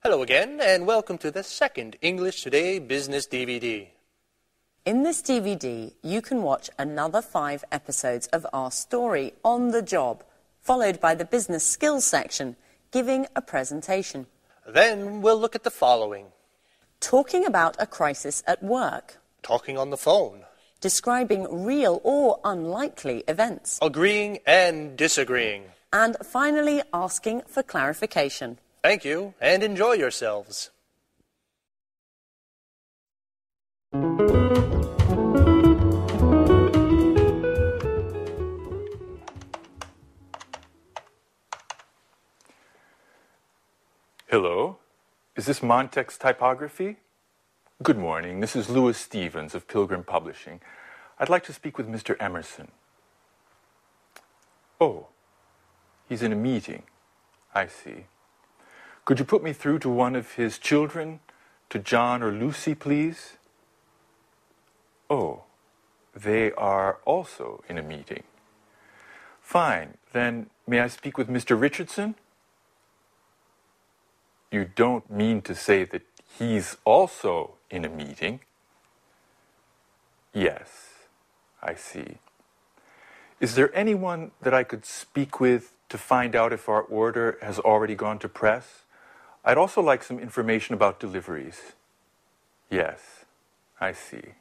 Hello again, and welcome to the second English Today Business DVD. In this DVD, you can watch another 5 episodes of our story on the job, followed by the business skills section, giving a presentation. Then we'll look at the following. Talking about a crisis at work. Talking on the phone. Describing real or unlikely events. Agreeing and disagreeing. And finally, asking for clarification. Thank you, and enjoy yourselves. Hello, is this Montex Typography? Good morning, this is Louis Stevens of Pilgrim Publishing. I'd like to speak with Mr. Emerson. Oh, he's in a meeting. I see. Could you put me through to one of his children, to John or Lucy, please? Oh, they are also in a meeting. Fine, then may I speak with Mr. Richardson? You don't mean to say that he's also in a meeting? Yes, I see. Is there anyone that I could speak with to find out if our order has already gone to press? I'd also like some information about deliveries. Yes, I see.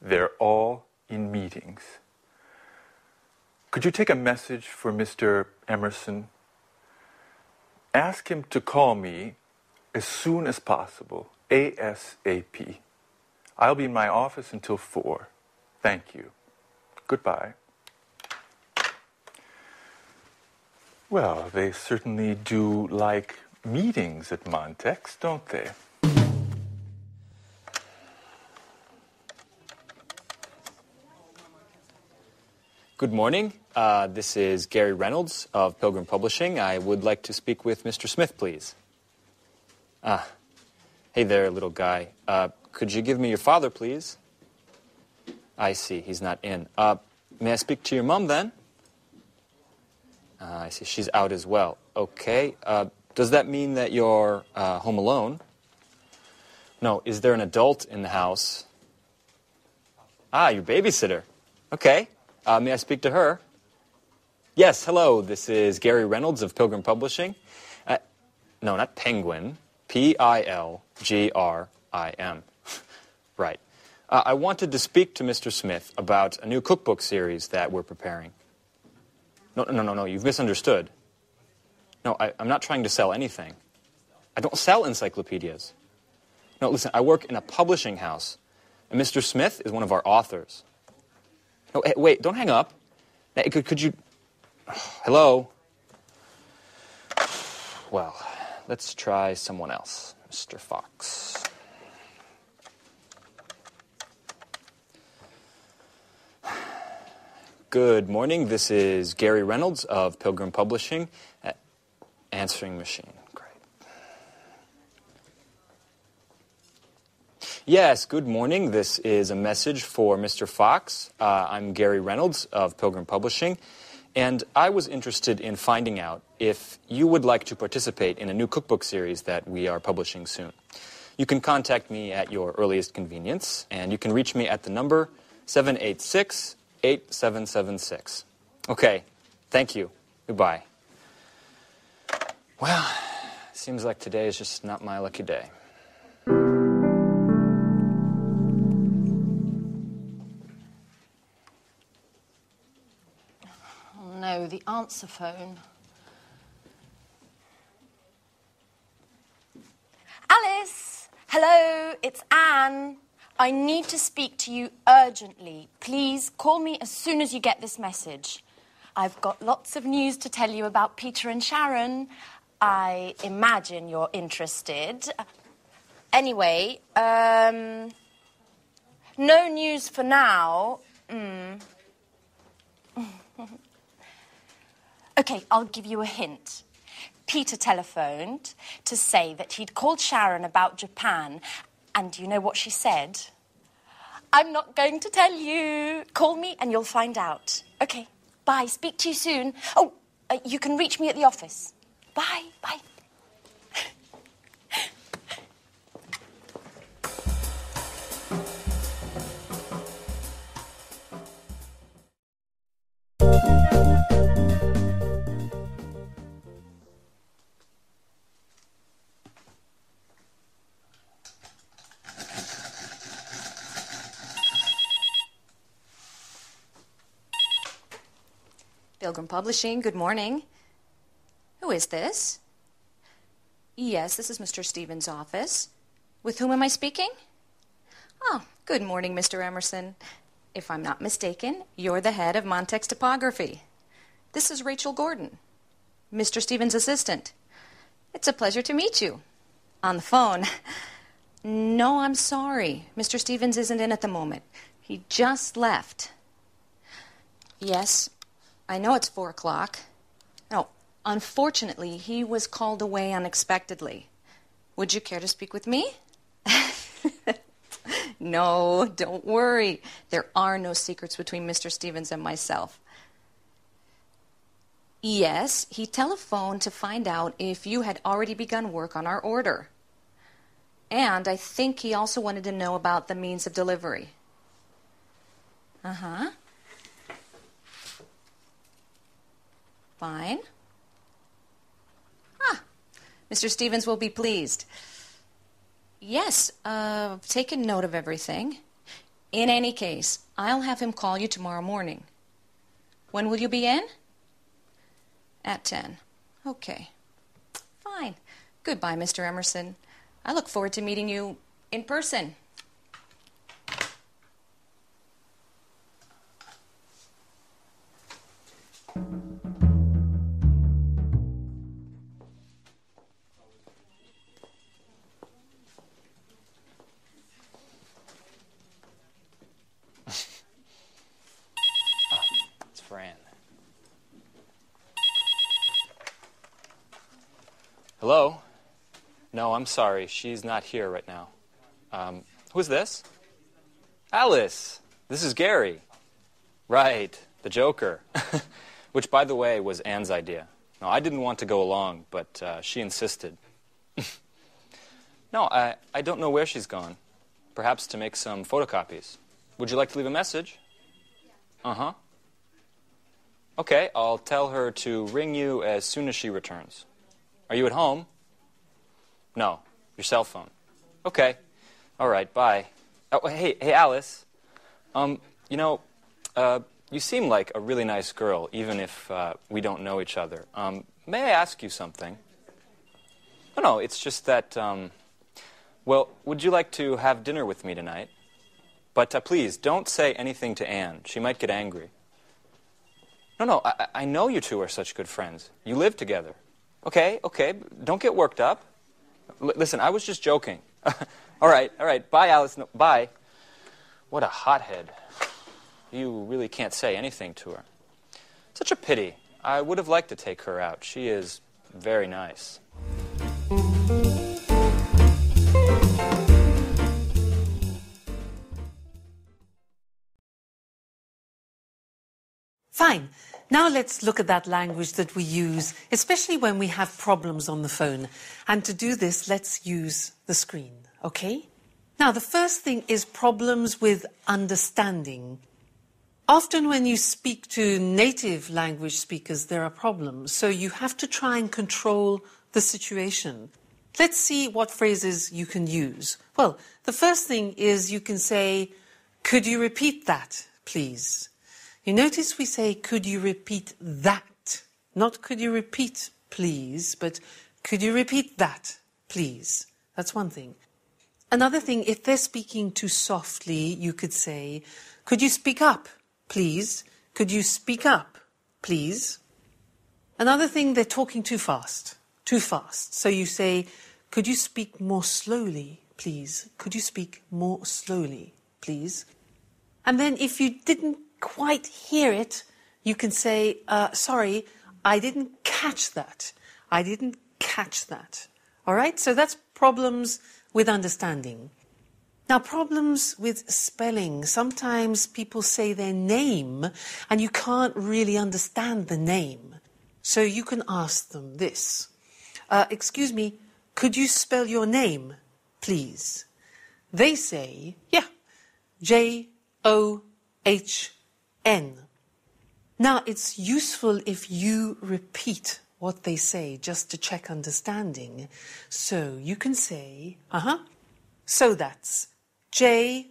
They're all in meetings. Could you take a message for Mr. Emerson? Ask him to call me as soon as possible, ASAP. I'll be in my office until 4. Thank you. Goodbye. Well, they certainly do like meetings at Montex, don't they? Good morning. This is Gary Reynolds of Pilgrim Publishing. I would like to speak with Mr. Smith, please. Hey there, little guy. Could you give me your father, please? I see, he's not in. May I speak to your mom, then? I see, she's out as well. Okay. Does that mean that you're home alone? No, is there an adult in the house? Your babysitter. Okay. May I speak to her? Yes, hello. This is Gary Reynolds of Pilgrim Publishing. No, not Penguin. Pilgrim. Right. I wanted to speak to Mr. Smith about a new cookbook series that we're preparing. No, you've misunderstood. No, I'm not trying to sell anything. I don't sell encyclopedias. No, listen, I work in a publishing house, and Mr. Smith is one of our authors. No, hey, wait, don't hang up. Hey, could you... Hello? Well, let's try someone else. Mr. Fox. Good morning. This is Gary Reynolds of Pilgrim Publishing. Answering machine. Great. Yes, good morning. This is a message for Mr. Fox. I'm Gary Reynolds of Pilgrim Publishing, and I was interested in finding out if you would like to participate in a new cookbook series that we are publishing soon. You can contact me at your earliest convenience, and you can reach me at the number 786-8776. Okay, thank you. Goodbye. Well, seems like today is just not my lucky day. Oh no, the answer phone. Alice! Hello, it's Anne. I need to speak to you urgently. Please call me as soon as you get this message. I've got lots of news to tell you about Peter and Sharon. I imagine you're interested. Anyway, no news for now. Okay, I'll give you a hint. Peter telephoned to say that he'd called Sharon about Japan, and do you know what she said? I'm not going to tell you. Call me and you'll find out. Okay, bye. Speak to you soon. Oh, you can reach me at the office. Bye, bye. Pilgrim Publishing, good morning. Who is this? Yes, this is Mr. Stevens' office. With whom am I speaking? Oh, good morning, Mr. Emerson. If I'm not mistaken, you're the head of Montex Typography. This is Rachel Gordon, Mr. Stevens' assistant. It's a pleasure to meet you. On the phone. No, I'm sorry. Mr. Stevens isn't in at the moment. He just left. Yes, I know it's 4 o'clock. No, unfortunately, he was called away unexpectedly. Would you care to speak with me? No, don't worry. There are no secrets between Mr. Stevens and myself. Yes, he telephoned to find out if you had already begun work on our order. And I think he also wanted to know about the means of delivery. Uh-huh. Fine. Ah, Mr. Stevens will be pleased. Yes, taken note of everything. In any case, I'll have him call you tomorrow morning. When will you be in? At 10. Okay. Fine. Goodbye, Mr. Emerson. I look forward to meeting you in person. It's Fran. Hello? No, I'm sorry. She's not here right now. Who's this? Alice. This is Gary. Right, the Joker. Which, by the way, was Anne's idea. No, I didn't want to go along, but she insisted. No, I don't know where she's gone. Perhaps to make some photocopies. Would you like to leave a message? Uh-huh. Okay, I'll tell her to ring you as soon as she returns. Are you at home? No, your cell phone. Okay. All right, bye. Oh, hey, Alice. You seem like a really nice girl, even if we don't know each other. May I ask you something? No, it's just that, well, would you like to have dinner with me tonight? But please, don't say anything to Anne. She might get angry. No, I know you two are such good friends. You live together. Okay, don't get worked up. Listen, I was just joking. All right, bye, Alice. No, bye. What a hothead. You really can't say anything to her. Such a pity. I would have liked to take her out. She is very nice. Fine. Now let's look at that language that we use, especially when we have problems on the phone. And to do this, let's use the screen, okay? Now, the first thing is problems with understanding. Often when you speak to native language speakers, there are problems. So you have to try and control the situation. Let's see what phrases you can use. Well, the first thing is you can say, could you repeat that, please? You notice we say, could you repeat that? Not could you repeat, please, but could you repeat that, please? That's one thing. Another thing, if they're speaking too softly, you could say, could you speak up, please? Could you speak up, please? Another thing, they're talking too fast. So you say, could you speak more slowly, please? Could you speak more slowly, please? And then if you didn't quite hear it, you can say, sorry, I didn't catch that. I didn't catch that. All right? So that's problems with understanding. Now, problems with spelling. Sometimes people say their name and you can't really understand the name. So you can ask them this. Excuse me, could you spell your name, please? They say, yeah, John. Now, it's useful if you repeat what they say just to check understanding. So you can say, so that's John,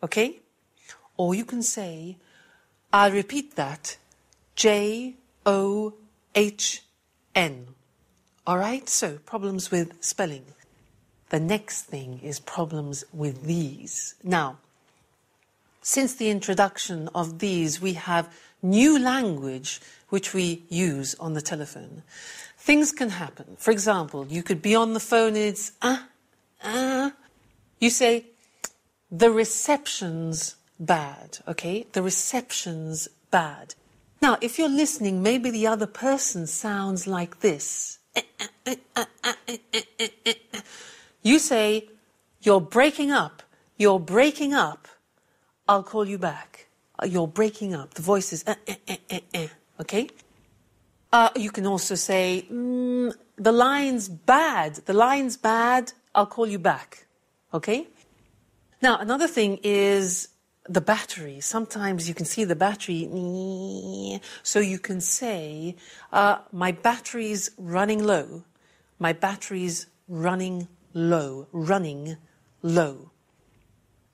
okay? Or you can say, I'll repeat that. John. All right, so problems with spelling. The next thing is problems with these. Now, since the introduction of these, we have new language which we use on the telephone. Things can happen. For example, you could be on the phone and it's You say, the reception's bad, okay? The reception's bad. Now, if you're listening, maybe the other person sounds like this. You say, you're breaking up. You're breaking up. I'll call you back. You're breaking up. The voice is okay? You can also say, the line's bad. The line's bad. I'll call you back. Okay? Now, another thing is the battery. Sometimes you can see the battery. So you can say, my battery's running low. My battery's running low. Running low.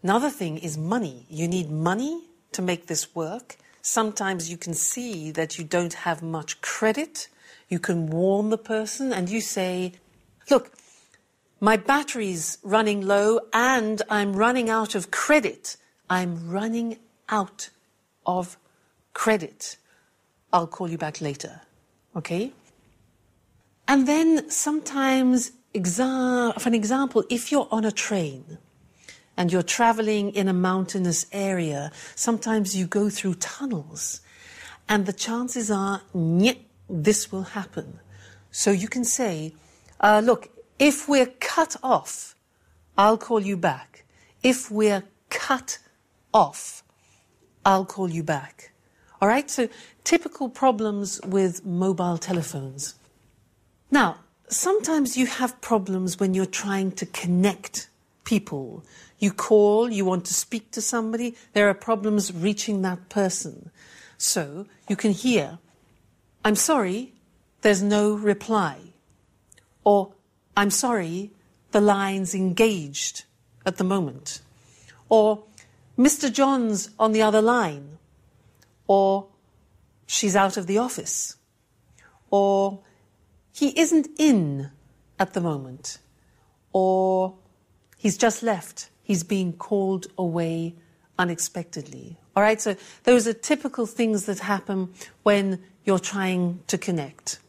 Another thing is money. You need money to make this work. Sometimes you can see that you don't have much credit. You can warn the person and you say, look, my battery's running low and I'm running out of credit. I'm running out of credit. I'll call you back later. Okay? And then sometimes, for an example, if you're on a train and you're traveling in a mountainous area, sometimes you go through tunnels and the chances are, this will happen. So you can say, look, if we're cut off, I'll call you back. If we're cut off, I'll call you back. All right? So typical problems with mobile telephones. Now, sometimes you have problems when you're trying to connect people. You call, you want to speak to somebody, there are problems reaching that person. So you can hear, I'm sorry, there's no reply. Or, I'm sorry, the line's engaged at the moment. Or, Mr. John's on the other line. Or, she's out of the office. Or, he isn't in at the moment. Or, he's just left. He's being called away unexpectedly. All right, so those are typical things that happen when you're trying to connect.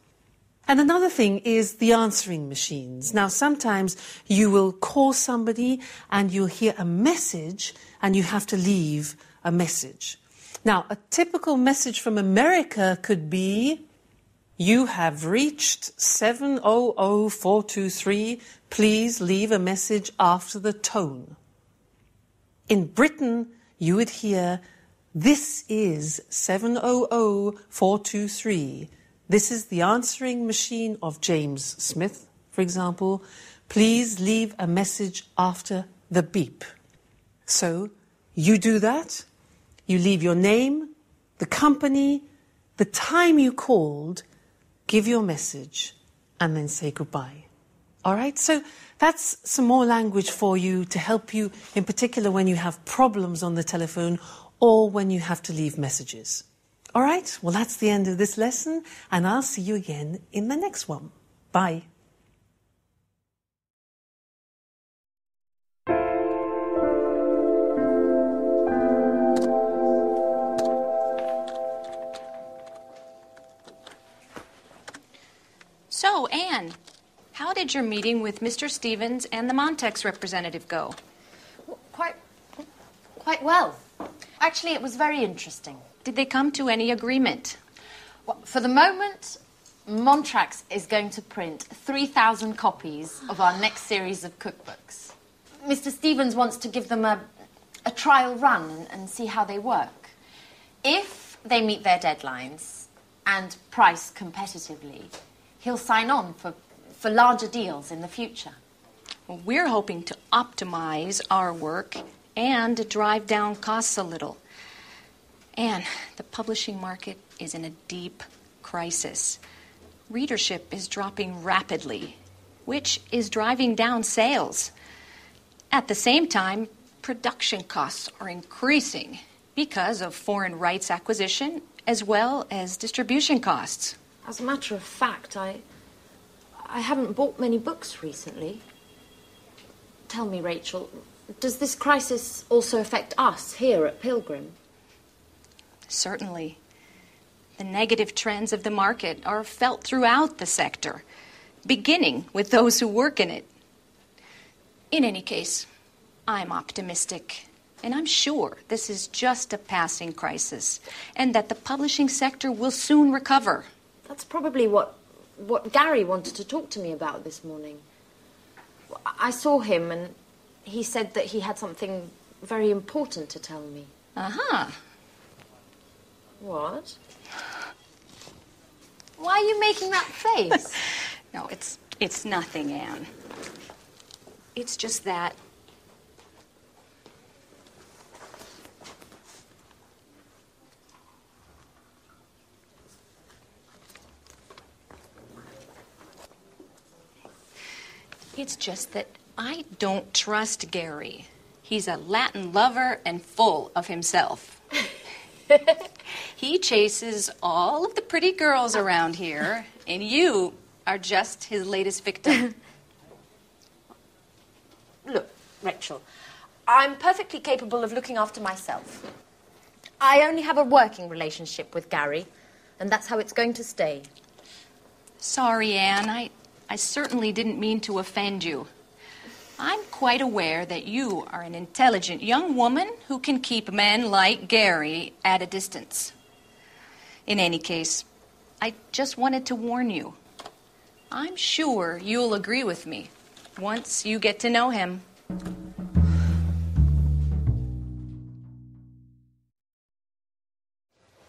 And another thing is the answering machines. Now, sometimes you will call somebody and you'll hear a message and you have to leave a message. Now, a typical message from America could be, you have reached 700-423. Please leave a message after the tone. In Britain, you would hear, this is 700-423. This is the answering machine of James Smith, for example. Please leave a message after the beep. So you do that. You leave your name, the company, the time you called, give your message, and then say goodbye. All right? So that's some more language for you to help you, in particular when you have problems on the telephone or when you have to leave messages. All right? Well, that's the end of this lesson, and I'll see you again in the next one. Bye. So, Anne, how did your meeting with Mr. Stevens and the Montex representative go? Quite well. Actually, it was very interesting. Did they come to any agreement? Well, for the moment, Montrax is going to print 3,000 copies of our next series of cookbooks. Mr. Stevens wants to give them a trial run and see how they work. If they meet their deadlines and price competitively, he'll sign on for larger deals in the future. Well, we're hoping to optimize our work and drive down costs a little. And the publishing market is in a deep crisis. Readership is dropping rapidly, which is driving down sales. At the same time, production costs are increasing, because of foreign rights acquisition as well as distribution costs. As a matter of fact, I haven't bought many books recently. Tell me, Rachel, does this crisis also affect us here at Pilgrim? Certainly. The negative trends of the market are felt throughout the sector, beginning with those who work in it. In any case, I'm optimistic, and I'm sure this is just a passing crisis, and that the publishing sector will soon recover. That's probably what Gary wanted to talk to me about this morning. I saw him, and he said that he had something very important to tell me. Uh-huh. What? Why are you making that face? No, it's nothing, Anne. It's just that I don't trust Gary. He's a Latin lover and full of himself. He chases all of the pretty girls around here, and you are just his latest victim. Look, Rachel, I'm perfectly capable of looking after myself. I only have a working relationship with Gary, and that's how it's going to stay. Sorry, Anne. I certainly didn't mean to offend you. I'm quite aware that you are an intelligent young woman who can keep men like Gary at a distance. In any case, I just wanted to warn you. I'm sure you'll agree with me once you get to know him.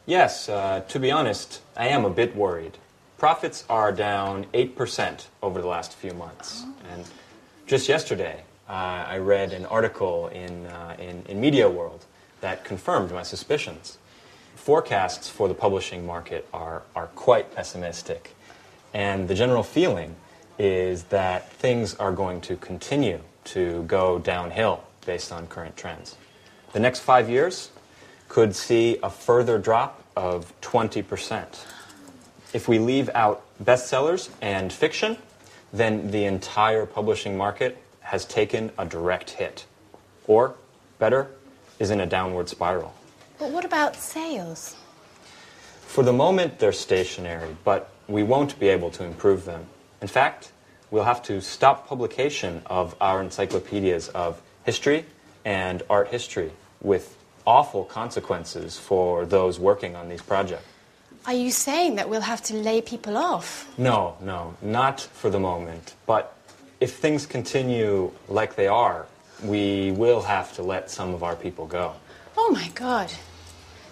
Yes, to be honest, I am a bit worried. Profits are down 8% over the last few months. And just yesterday, I read an article in Media World that confirmed my suspicions. Forecasts for the publishing market are quite pessimistic. And the general feeling is that things are going to continue to go downhill based on current trends. The next 5 years could see a further drop of 20%. If we leave out bestsellers and fiction, then the entire publishing market has taken a direct hit. Or, better, is in a downward spiral. But what about sales? For the moment, they're stationary, but we won't be able to improve them. In fact, we'll have to stop publication of our encyclopedias of history and art history, with awful consequences for those working on these projects. Are you saying that we'll have to lay people off? No, not for the moment. But if things continue like they are, we will have to let some of our people go. Oh my God.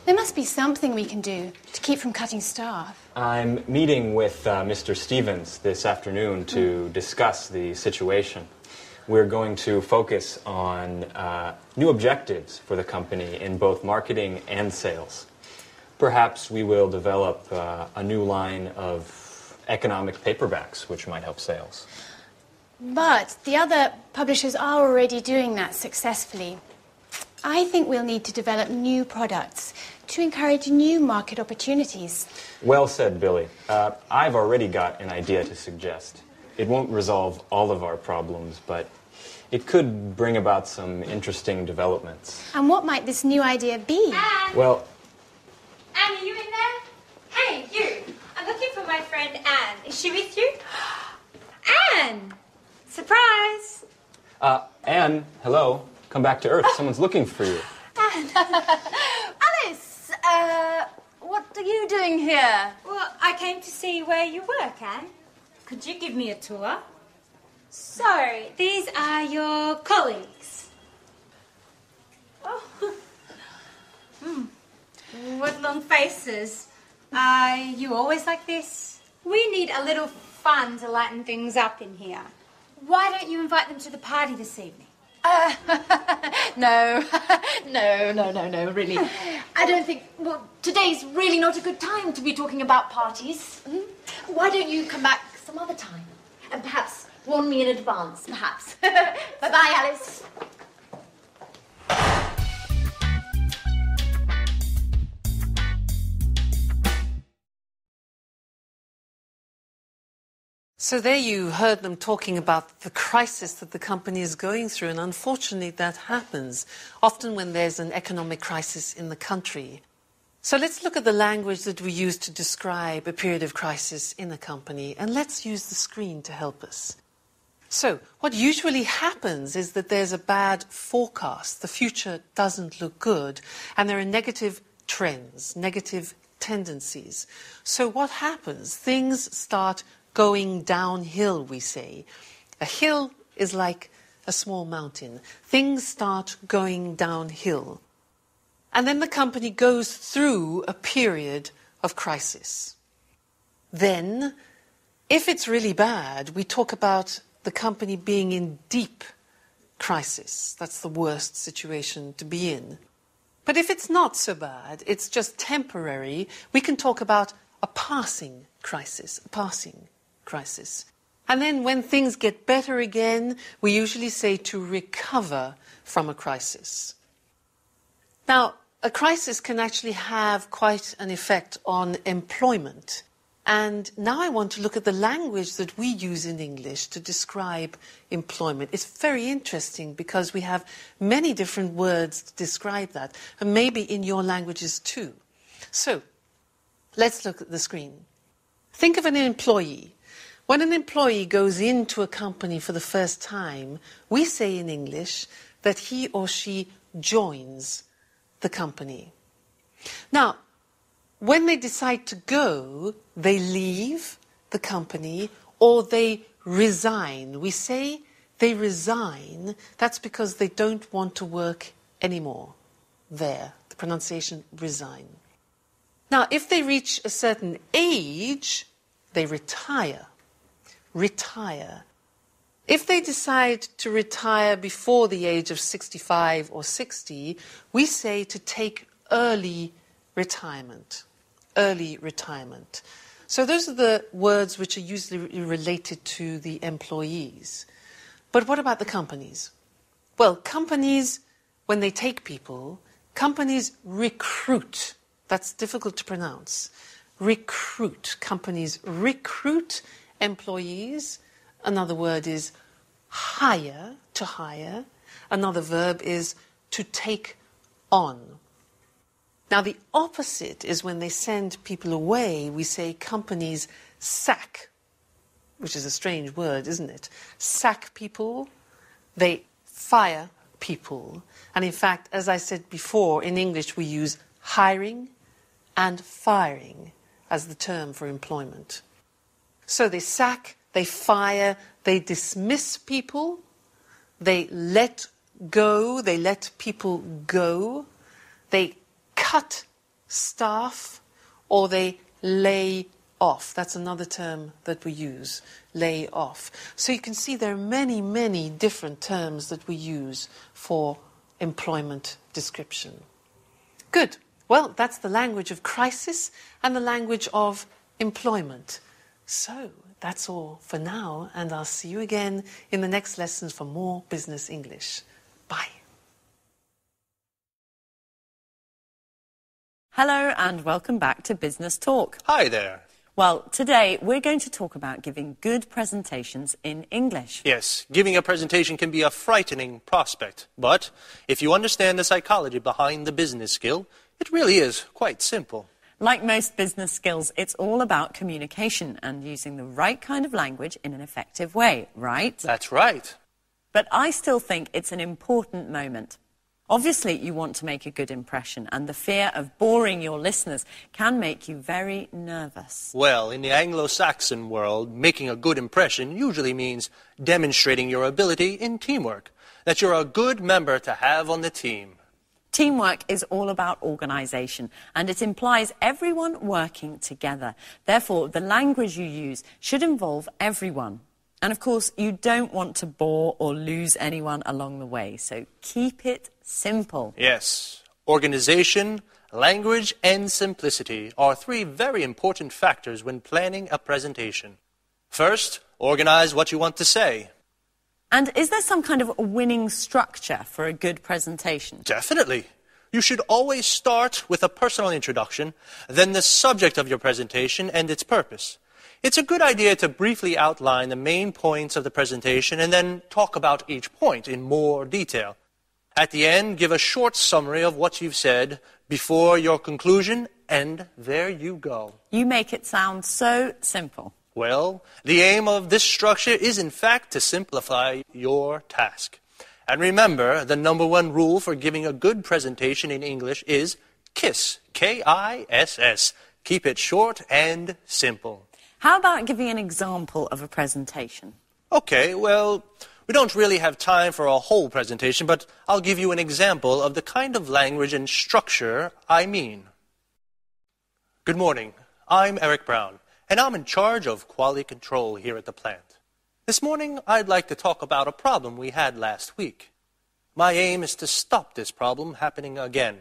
There must be something we can do to keep from cutting staff. I'm meeting with Mr. Stevens this afternoon to discuss the situation. We're going to focus on new objectives for the company in both marketing and sales. Perhaps we will develop a new line of economic paperbacks, which might help sales. But the other publishers are already doing that successfully. I think we'll need to develop new products to encourage new market opportunities. Well said, Billy. I've already got an idea to suggest. It won't resolve all of our problems, but it could bring about some interesting developments. And what might this new idea be? Anne! Well, Anne, are you in there? Hey, you! I'm looking for my friend Anne. Is she with you? Anne! Surprise! Anne, hello. Come back to Earth. Someone's looking for you. Alice, what are you doing here? Well, I came to see where you work, Anne. Could you give me a tour? So, these are your colleagues. Oh. What long faces. Are you always like this? We need a little fun to lighten things up in here. Why don't you invite them to the party this evening? No, really. I don't think, well, today's really not a good time to be talking about parties. Why don't you come back some other time? And perhaps warn me in advance, perhaps. Bye-bye, Alice. So there you heard them talking about the crisis that the company is going through, and unfortunately that happens often when there's an economic crisis in the country. So let's look at the language that we use to describe a period of crisis in a company, and let's use the screen to help us. So what usually happens is that there's a bad forecast. The future doesn't look good, and there are negative trends, negative tendencies. So what happens? Things start going downhill, we say. A hill is like a small mountain. Things start going downhill. And then the company goes through a period of crisis. Then, if it's really bad, we talk about the company being in deep crisis. That's the worst situation to be in. But if it's not so bad, it's just temporary, we can talk about a passing crisis, And then when things get better again, we usually say to recover from a crisis. Now, a crisis can actually have quite an effect on employment. And now I want to look at the language that we use in English to describe employment. It's very interesting because we have many different words to describe that, and maybe in your languages too. So, let's look at the screen. Think of an employee. When an employee goes into a company for the first time, we say in English that he or she joins the company. Now, when they decide to go, they leave the company or they resign. We say they resign. That's because they don't want to work anymore there. The pronunciation resign. Now, if they reach a certain age, they retire. Retire. If they decide to retire before the age of 65 or 60, we say to take early retirement. Early retirement. So those are the words which are usually related to the employees. But what about the companies? Well, companies, when they take people, companies recruit. That's difficult to pronounce. Recruit. Companies recruit employees. Another word is hire, to hire. Another verb is to take on. Now, the opposite is when they send people away, we say companies sack, which is a strange word, isn't it? Sack people, they fire people. And in fact, as I said before, in English we use hiring and firing as the term for employment. So they sack, they fire, they dismiss people, they let go, they let people go, they cut staff, or they lay off. That's another term that we use, lay off. So you can see there are many, many different terms that we use for employment description. Good. Well, that's the language of crisis and the language of employment. So that's all for now, and I'll see you again in the next lessons for more Business English. Bye. Hello and welcome back to Business Talk. Hi there. Well, today we're going to talk about giving good presentations in English. Yes, giving a presentation can be a frightening prospect, but if you understand the psychology behind the business skill, it really is quite simple. Like most business skills, it's all about communication and using the right kind of language in an effective way, right? That's right. But I still think it's an important moment. Obviously, you want to make a good impression, and the fear of boring your listeners can make you very nervous. Well, in the Anglo-Saxon world, making a good impression usually means demonstrating your ability in teamwork, that you're a good member to have on the team. Teamwork is all about organisation, and it implies everyone working together. Therefore, the language you use should involve everyone. And of course, you don't want to bore or lose anyone along the way, so keep it simple. Yes. Organisation, language, and simplicity are three very important factors when planning a presentation. First, organize what you want to say. And is there some kind of a winning structure for a good presentation? Definitely. You should always start with a personal introduction, then the subject of your presentation and its purpose. It's a good idea to briefly outline the main points of the presentation and then talk about each point in more detail. At the end, give a short summary of what you've said before your conclusion, and there you go. You make it sound so simple. Well, the aim of this structure is in fact to simplify your task. And remember, the number one rule for giving a good presentation in English is KISS, K-I-S-S. Keep it short and simple. How about giving an example of a presentation? Okay, well, we don't really have time for a whole presentation, but I'll give you an example of the kind of language and structure I mean. Good morning. I'm Eric Brown, and I'm in charge of quality control here at the plant. This morning, I'd like to talk about a problem we had last week. My aim is to stop this problem happening again.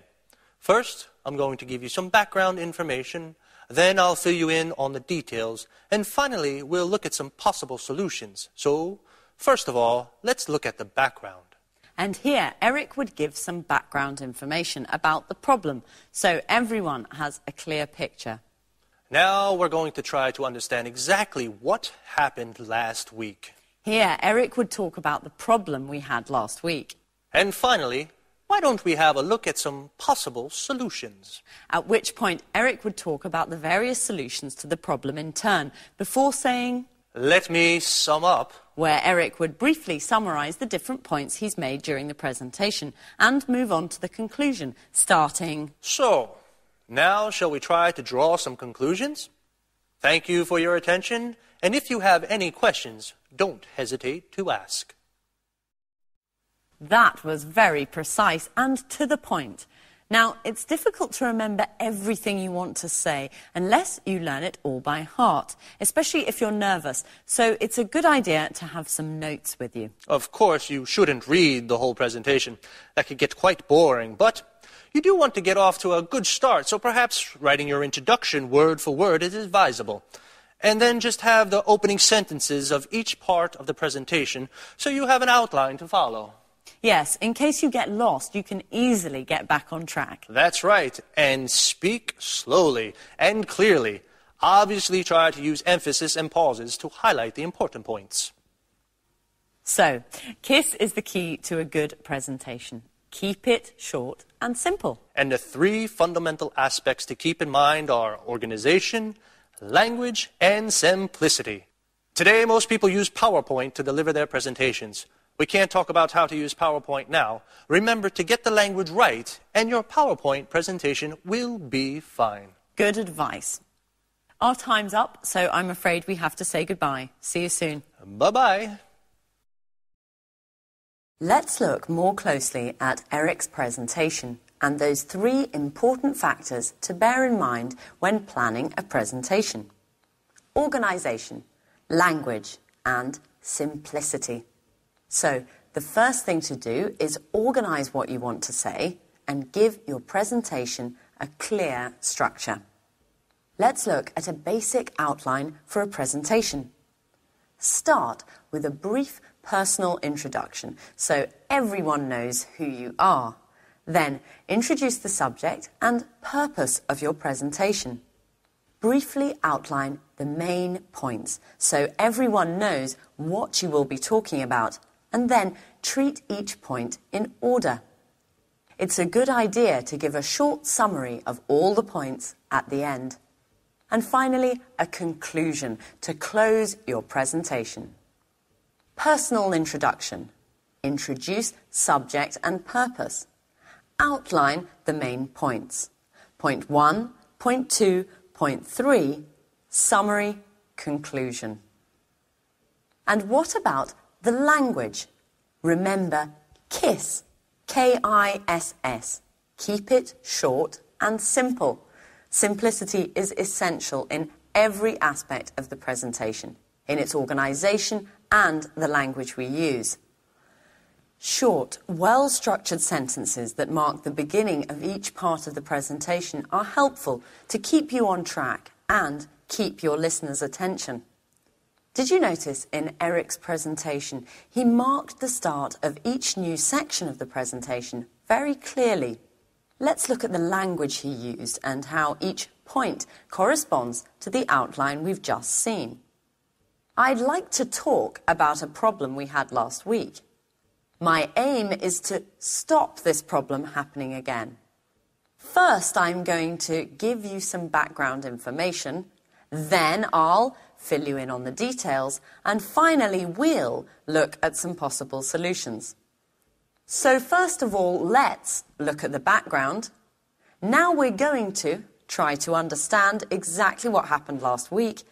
First, I'm going to give you some background information. Then I'll fill you in on the details. And finally, we'll look at some possible solutions. So, first of all, let's look at the background. And here, Eric would give some background information about the problem, so everyone has a clear picture. Now we're going to try to understand exactly what happened last week. Here, Eric would talk about the problem we had last week. And finally, why don't we have a look at some possible solutions? At which point, Eric would talk about the various solutions to the problem in turn, before saying, "Let me sum up," where Eric would briefly summarize the different points he's made during the presentation and move on to the conclusion, starting, "So, now shall we try to draw some conclusions? Thank you for your attention, and if you have any questions, don't hesitate to ask." That was very precise and to the point. Now, it's difficult to remember everything you want to say unless you learn it all by heart, especially if you're nervous. So it's a good idea to have some notes with you. Of course, you shouldn't read the whole presentation. That could get quite boring, but you do want to get off to a good start, so perhaps writing your introduction word for word is advisable. And then just have the opening sentences of each part of the presentation so you have an outline to follow. Yes, in case you get lost, you can easily get back on track. That's right, and speak slowly and clearly. Obviously, try to use emphasis and pauses to highlight the important points. So, KISS is the key to a good presentation. Keep it short and simple. And the three fundamental aspects to keep in mind are organization, language, and simplicity. Today, most people use PowerPoint to deliver their presentations. We can't talk about how to use PowerPoint now. Remember to get the language right, and your PowerPoint presentation will be fine. Good advice. Our time's up, so I'm afraid we have to say goodbye. See you soon. Bye-bye. Let's look more closely at Eric's presentation and those three important factors to bear in mind when planning a presentation: organization, language, and simplicity. So, the first thing to do is organize what you want to say and give your presentation a clear structure. Let's look at a basic outline for a presentation. Start with a brief personal introduction so everyone knows who you are. Then, introduce the subject and purpose of your presentation. Briefly outline the main points so everyone knows what you will be talking about, and then treat each point in order. It's a good idea to give a short summary of all the points at the end. And finally, a conclusion to close your presentation. Personal introduction. Introduce subject and purpose. Outline the main points. Point 1, point 2, point 3, summary, conclusion. And what about the language? Remember, KISS, K-I-S-S. Keep it short and simple. Simplicity is essential in every aspect of the presentation, in its organization and the language we use. Short, well-structured sentences that mark the beginning of each part of the presentation are helpful to keep you on track and keep your listeners' attention. Did you notice in Eric's presentation, he marked the start of each new section of the presentation very clearly? Let's look at the language he used and how each point corresponds to the outline we've just seen. I'd like to talk about a problem we had last week. My aim is to stop this problem happening again. First, I'm going to give you some background information, then I'll fill you in on the details, and finally we'll look at some possible solutions. So first of all, let's look at the background. Now we're going to try to understand exactly what happened last week,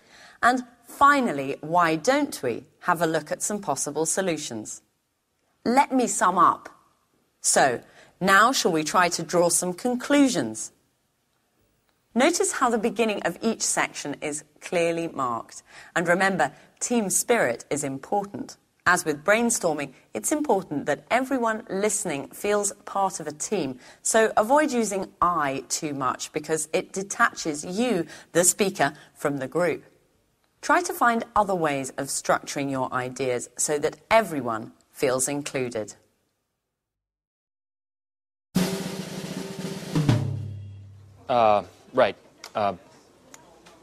and finally, why don't we have a look at some possible solutions? Let me sum up. So, now shall we try to draw some conclusions? Notice how the beginning of each section is clearly marked. And remember, team spirit is important. As with brainstorming, it's important that everyone listening feels part of a team. So avoid using I too much because it detaches you, the speaker, from the group. Try to find other ways of structuring your ideas so that everyone feels included. Right.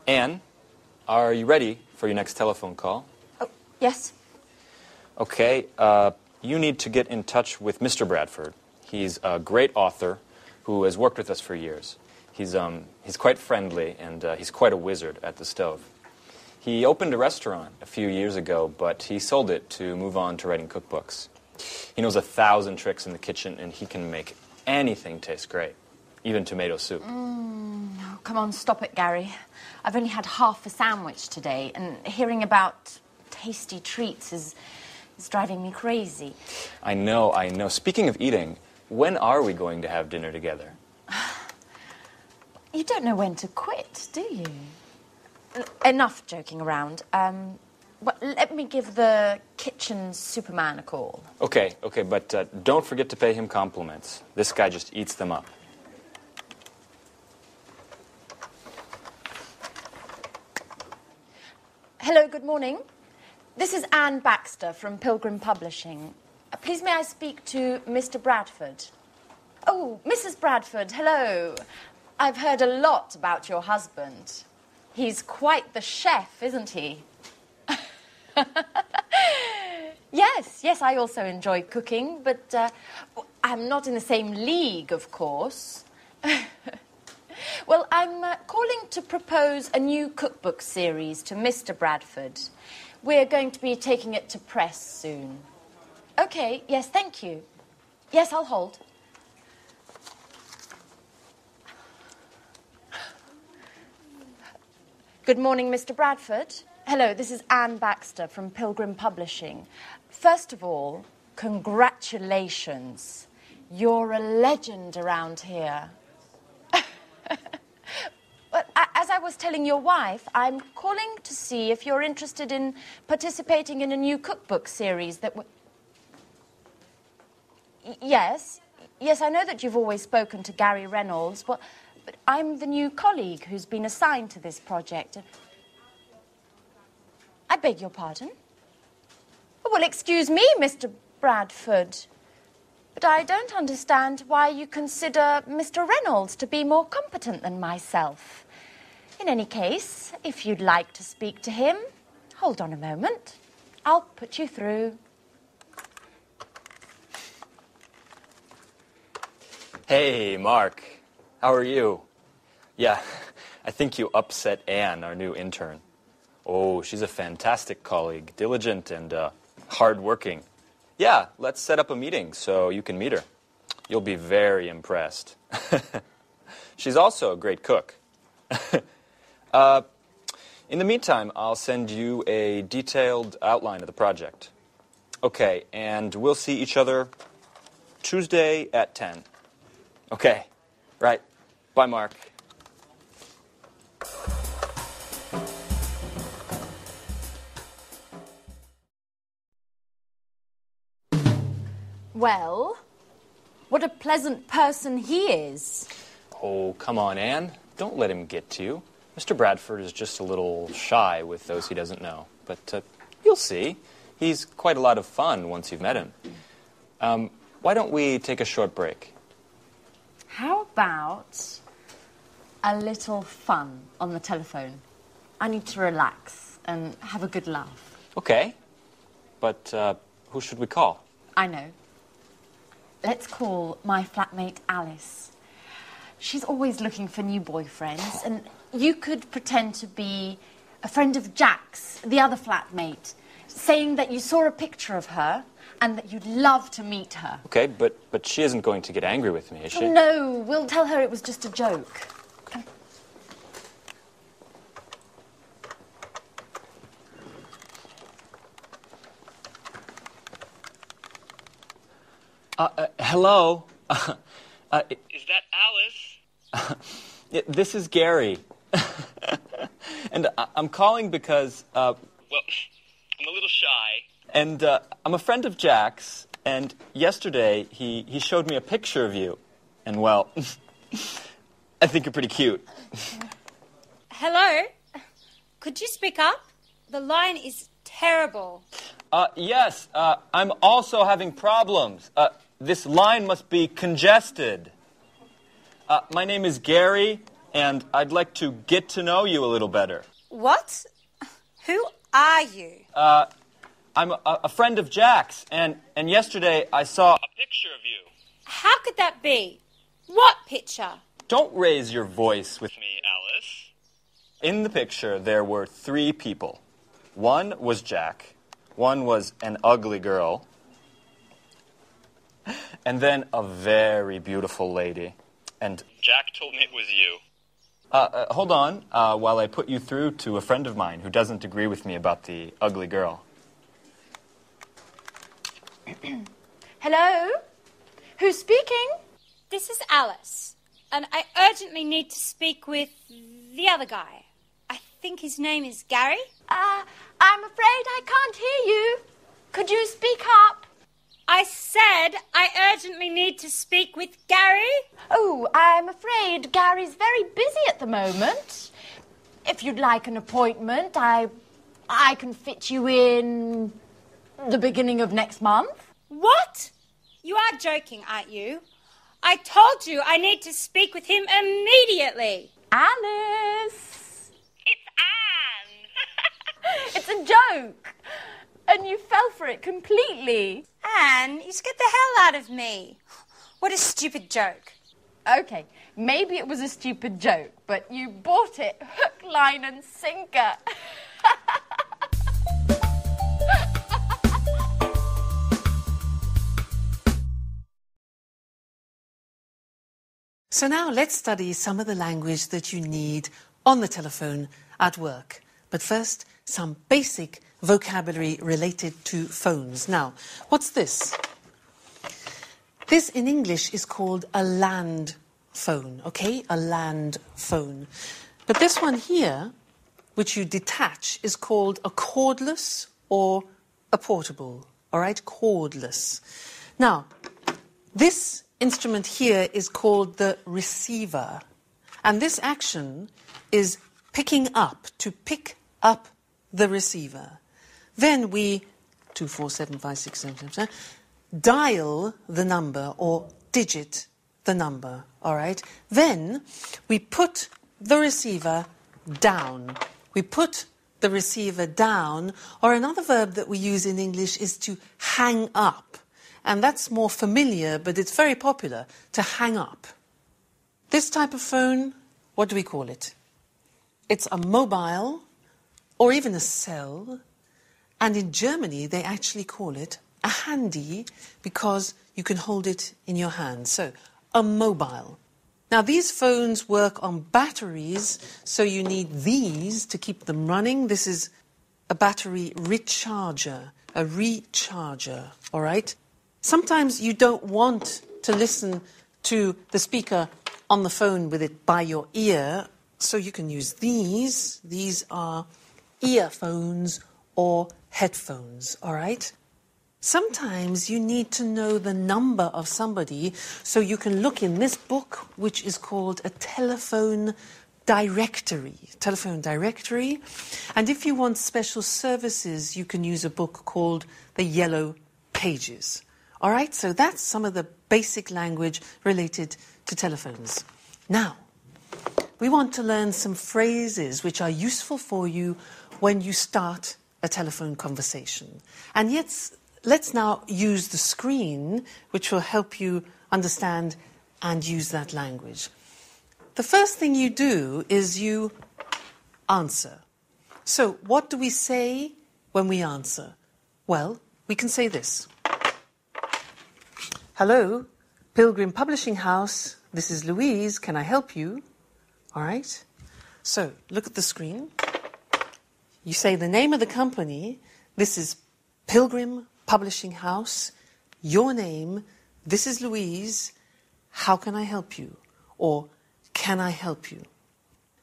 Anne, are you ready for your next telephone call? Oh, yes. Okay, you need to get in touch with Mr. Bradford. He's a great author who has worked with us for years. He's quite friendly, and he's quite a wizard at the stove. He opened a restaurant a few years ago, but he sold it to move on to writing cookbooks. He knows 1,000 tricks in the kitchen, and he can make anything taste great, even tomato soup. Oh, come on, stop it, Gary. I've only had half a sandwich today, and hearing about tasty treats is driving me crazy. I know. Speaking of eating, when are we going to have dinner together? You don't know when to quit, do you? Enough joking around. Well, let me give the kitchen superman a call. Okay, but don't forget to pay him compliments. This guy just eats them up. Hello, good morning. This is Anne Baxter from Pilgrim Publishing. Please may I speak to Mr. Bradford? Oh, Mrs. Bradford, hello. I've heard a lot about your husband. He's quite the chef, isn't he? Yes, I also enjoy cooking, but I'm not in the same league, of course. Well, I'm calling to propose a new cookbook series to Mr. Bradford. We're going to be taking it to press soon. Okay, yes, thank you. Yes, I'll hold. Good morning, Mr. Bradford. Hello, this is Anne Baxter from Pilgrim Publishing. First of all, congratulations. You're a legend around here. But as I was telling your wife, I'm calling to see if you're interested in participating in a new cookbook series that Yes, I know that you've always spoken to Gary Reynolds, but I'm the new colleague who's been assigned to this project. I beg your pardon? Well, excuse me, Mr. Bradford, but I don't understand why you consider Mr. Reynolds to be more competent than myself. In any case, if you'd like to speak to him, hold on a moment. I'll put you through. Hey, Mark. How are you? Yeah, I think you upset Anne, our new intern. Oh, she's a fantastic colleague, diligent and hardworking. Yeah, let's set up a meeting so you can meet her. You'll be very impressed. She's also a great cook. In the meantime, I'll send you a detailed outline of the project. Okay, and we'll see each other Tuesday at 10. Okay, right. Bye, Mark. Well, what a pleasant person he is. Oh, come on, Anne. Don't let him get to you. Mr. Bradford is just a little shy with those he doesn't know. But you'll see. He's quite a lot of fun once you've met him. Why don't we take a short break? How about a little fun on the telephone. I need to relax and have a good laugh. Okay. But who should we call? I know. Let's call my flatmate Alice. She's always looking for new boyfriends, and you could pretend to be a friend of Jack's, the other flatmate, saying that you saw a picture of her and that you'd love to meet her. Okay, but she isn't going to get angry with me, is she? Oh, no, we'll tell her it was just a joke. Hello? Is that Alice? This is Gary. And I'm calling because... Well, I'm a little shy. And I'm a friend of Jack's, and yesterday he showed me a picture of you. And, well, I think you're pretty cute. Hello? Could you speak up? The line is terrible. Yes, I'm also having problems. This line must be congested. My name is Gary, and I'd like to get to know you a little better. What? Who are you? I'm a friend of Jack's, and yesterday I saw a picture of you. How could that be? What picture? Don't raise your voice with me. Me, Alice. In the picture, there were 3 people. One was Jack, one was an ugly girl, and then a very beautiful lady. And Jack told me it was you. hold on, while I put you through to a friend of mine who doesn't agree with me about the ugly girl. Hello? Who's speaking? This is Alice, and I urgently need to speak with the other guy. I think his name is Gary. I'm afraid I can't hear you. Could you speak up? I said I urgently need to speak with Gary. Oh, I'm afraid Gary's very busy at the moment. If you'd like an appointment, I can fit you in the beginning of next month. What? You are joking, aren't you? I told you I need to speak with him immediately. Alice! It's Anne. It's a joke. And you fell for it completely. Anne, you scared the hell out of me. What a stupid joke. Okay, maybe it was a stupid joke, but you bought it hook, line and sinker. So now let's study some of the language that you need on the telephone at work. But first, some basic vocabulary related to phones. Now, what's this? This in English is called a land phone, okay? A land phone. But this one here, which you detach, is called a cordless or a portable, all right? Cordless. Now, this instrument here is called the receiver. And this action is picking up, to pick up the receiver. Then we, 2, 4, 7, 5, 6, 7, 7, dial the number or digit the number, all right? Then we put the receiver down. We put the receiver down, or another verb that we use in English is to hang up. And that's more familiar, but it's very popular, to hang up. This type of phone, what do we call it? It's a mobile, or even a cell. And in Germany, they actually call it a handy, because you can hold it in your hand. So, a mobile. Now, these phones work on batteries, so you need these to keep them running. This is a battery recharger, all right? Sometimes you don't want to listen to the speaker on the phone with it by your ear, so you can use these. These are earphones or headphones, all right? Sometimes you need to know the number of somebody, so you can look in this book, which is called a telephone directory. And if you want special services, you can use a book called the Yellow Pages. All right, so that's some of the basic language related to telephones. Now, we want to learn some phrases which are useful for you when you start a telephone conversation. And yet, let's now use the screen, which will help you understand and use that language. The first thing you do is you answer. So, what do we say when we answer? Well, we can say this. Hello, Pilgrim Publishing House. This is Louise. Can I help you? All right. So, look at the screen. You say the name of the company. This is Pilgrim Publishing House. Your name. This is Louise. How can I help you? Or, can I help you?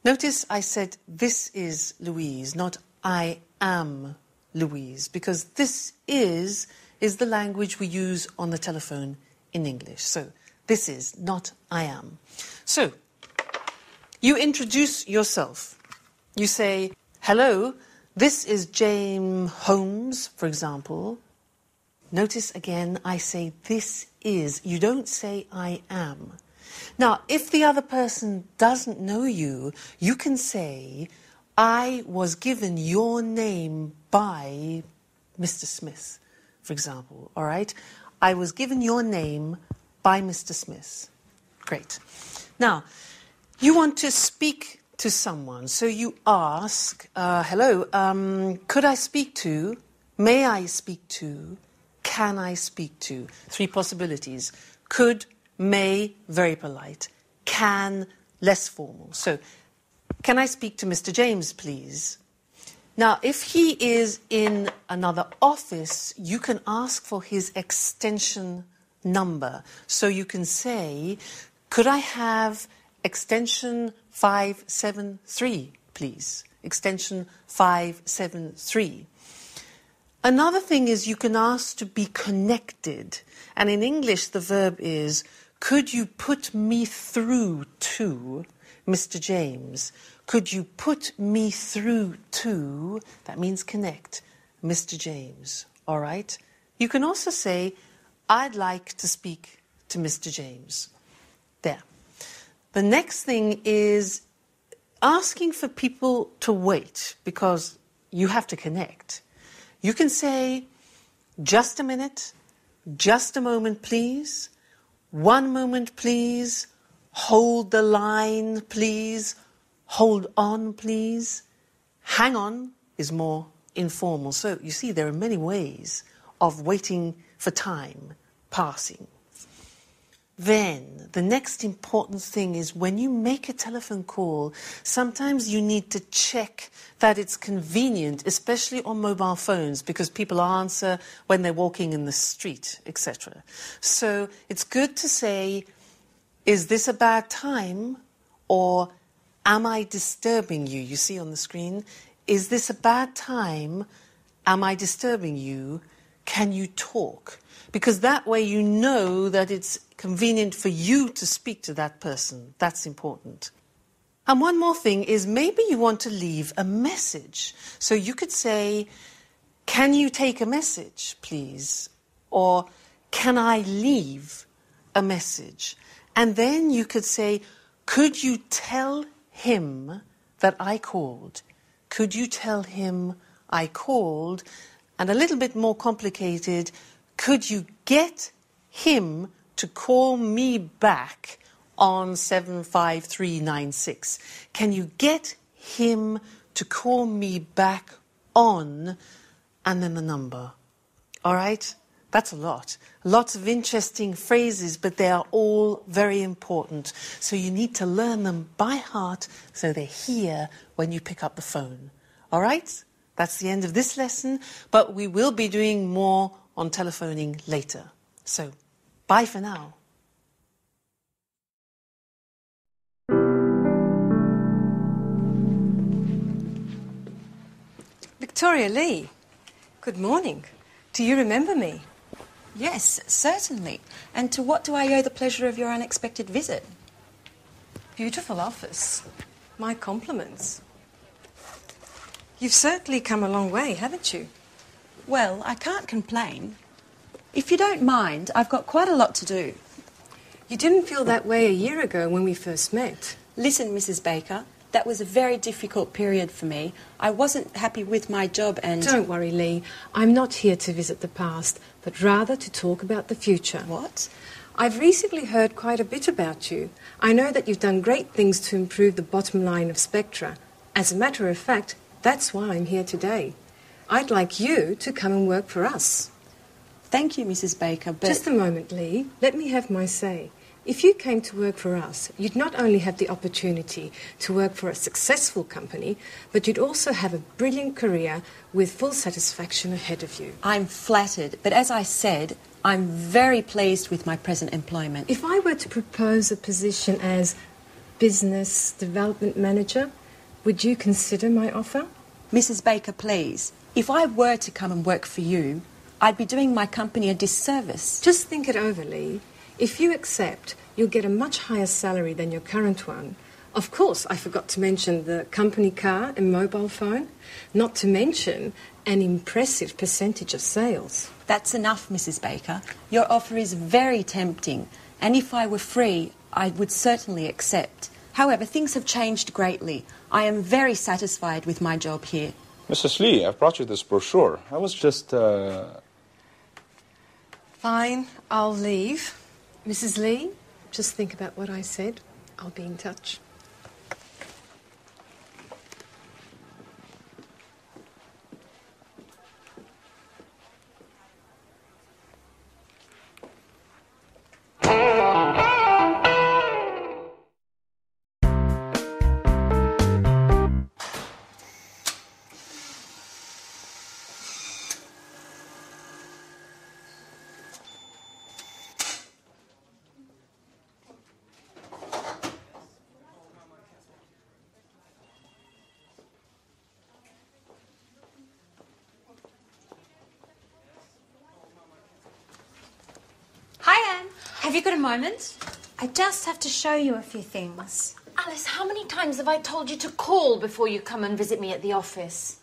Notice I said, this is Louise, not I am Louise, because this is the language we use on the telephone in English. So, this is, not I am. So, you introduce yourself. You say, hello, this is James Holmes, for example. Notice again, I say this is. You don't say I am. Now, if the other person doesn't know you, you can say, I was given your name by Mr. Smith, for example, all right? I was given your name by Mr. Smith. Great. Now, you want to speak to someone, so you ask, hello, could I speak to, may I speak to, can I speak to? 3 possibilities. Could, may, very polite. Can, less formal. So, can I speak to Mr. James, please? Now, if he is in another office, you can ask for his extension number. So you can say, could I have extension 573, please? Extension 573. Another thing is you can ask to be connected. And in English, the verb is, could you put me through to Mr. James? Could you put me through to, that means connect, Mr. James, all right? You can also say, I'd like to speak to Mr. James. There. The next thing is asking for people to wait, because you have to connect. You can say, just a minute, just a moment, please, 1 moment, please, hold the line, please, hold on, please. Hang on is more informal. So, you see, there are many ways of waiting for time passing. Then, the next important thing is when you make a telephone call, sometimes you need to check that it's convenient, especially on mobile phones, because people answer when they're walking in the street, etc. So, it's good to say, is this a bad time? Or, am I disturbing you? You see on the screen, is this a bad time? Am I disturbing you? Can you talk? Because that way you know that it's convenient for you to speak to that person. That's important. And one more thing is maybe you want to leave a message. So you could say, can you take a message, please? Or, can I leave a message? And then you could say, could you tell him that I called? Could you tell him I called? And a little bit more complicated, could you get him to call me back on 75396? Can you get him to call me back on, and then the number? All right? That's a lot. Lots of interesting phrases, but they are all very important. So you need to learn them by heart so they're here when you pick up the phone. All right? That's the end of this lesson, but we will be doing more on telephoning later. So, bye for now. Victoria Lee, good morning. Do you remember me? Yes, certainly. And to what do I owe the pleasure of your unexpected visit? Beautiful office. My compliments. You've certainly come a long way, haven't you? Well, I can't complain. If you don't mind, I've got quite a lot to do. You didn't feel that way a year ago when we first met. Listen, Mrs. Baker, that was a very difficult period for me. I wasn't happy with my job and... Don't worry, Lee. I'm not here to visit the past, but rather to talk about the future. What? I've recently heard quite a bit about you. I know that you've done great things to improve the bottom line of Spectra. As a matter of fact, that's why I'm here today. I'd like you to come and work for us. Thank you, Mrs. Baker, but... Just a moment, Lee. Let me have my say. If you came to work for us, you'd not only have the opportunity to work for a successful company, but you'd also have a brilliant career with full satisfaction ahead of you. I'm flattered, but as I said, I'm very pleased with my present employment. If I were to propose a position as business development manager, would you consider my offer? Mrs. Baker, please. If I were to come and work for you, I'd be doing my company a disservice. Just think it over, Lee. If you accept, you'll get a much higher salary than your current one. Of course, I forgot to mention the company car and mobile phone, not to mention an impressive percentage of sales. That's enough, Mrs. Baker. Your offer is very tempting, and if I were free, I would certainly accept. However, things have changed greatly. I am very satisfied with my job here. Mrs. Lee, I've brought you this brochure. I was just, Fine, I'll leave. Mrs. Lee, just think about what I said. I'll be in touch. Hi, Anne. Have you got a moment? I just have to show you a few things. Alice, how many times have I told you to call before you come and visit me at the office?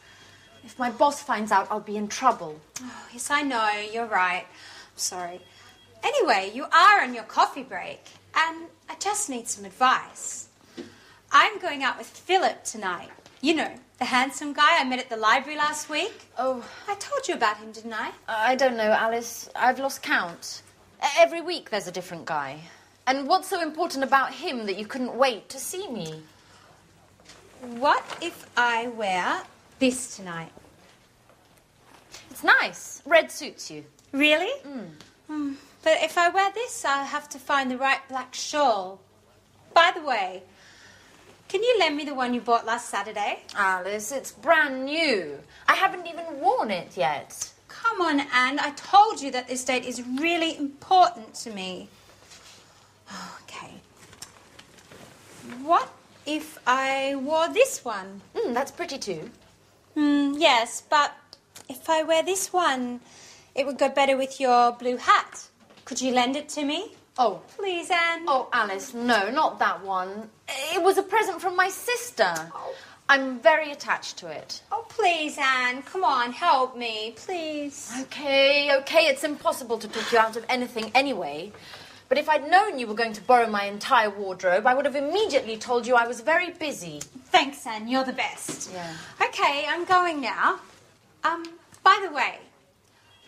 If my boss finds out, I'll be in trouble. Oh, yes, I know. You're right. I'm sorry. Anyway, you are on your coffee break, and I just need some advice. I'm going out with Philip tonight. You know, the handsome guy I met at the library last week. Oh. I told you about him, didn't I? I don't know, Alice. I've lost count. Every week there's a different guy. And what's so important about him that you couldn't wait to see me? What if I wear this tonight? It's nice. Red suits you. Really? But if I wear this, I'll have to find the right black shawl. By the way, can you lend me the one you bought last Saturday? Alice, it's brand new. I haven't even worn it yet. Come on, Anne. I told you that this date is really important to me. Okay. What if I wore this one? That's pretty too. Yes, but if I wear this one, it would go better with your blue hat. Could you lend it to me? Oh. Please, Anne. Oh, Alice, no, not that one. It was a present from my sister. Oh. I'm very attached to it. Oh, please, Anne. Come on, help me, please. Okay, it's impossible to pick you out of anything anyway. But if I'd known you were going to borrow my entire wardrobe, I would have immediately told you I was very busy. Thanks, Anne. You're the best. Yeah. Okay, I'm going now. By the way,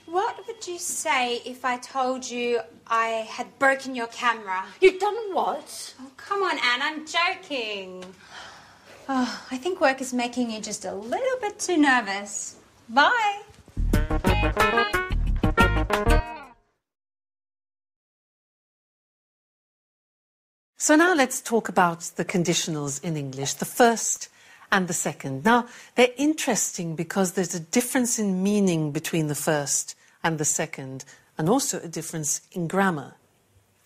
what would you say if I told you I had broken your camera? You've done what? Oh, come on, Anne. I'm joking. Oh, I think work is making you just a little bit too nervous. Bye. So now let's talk about the conditionals in English, the first and the second. Now, they're interesting because there's a difference in meaning between the first and the second, and also a difference in grammar.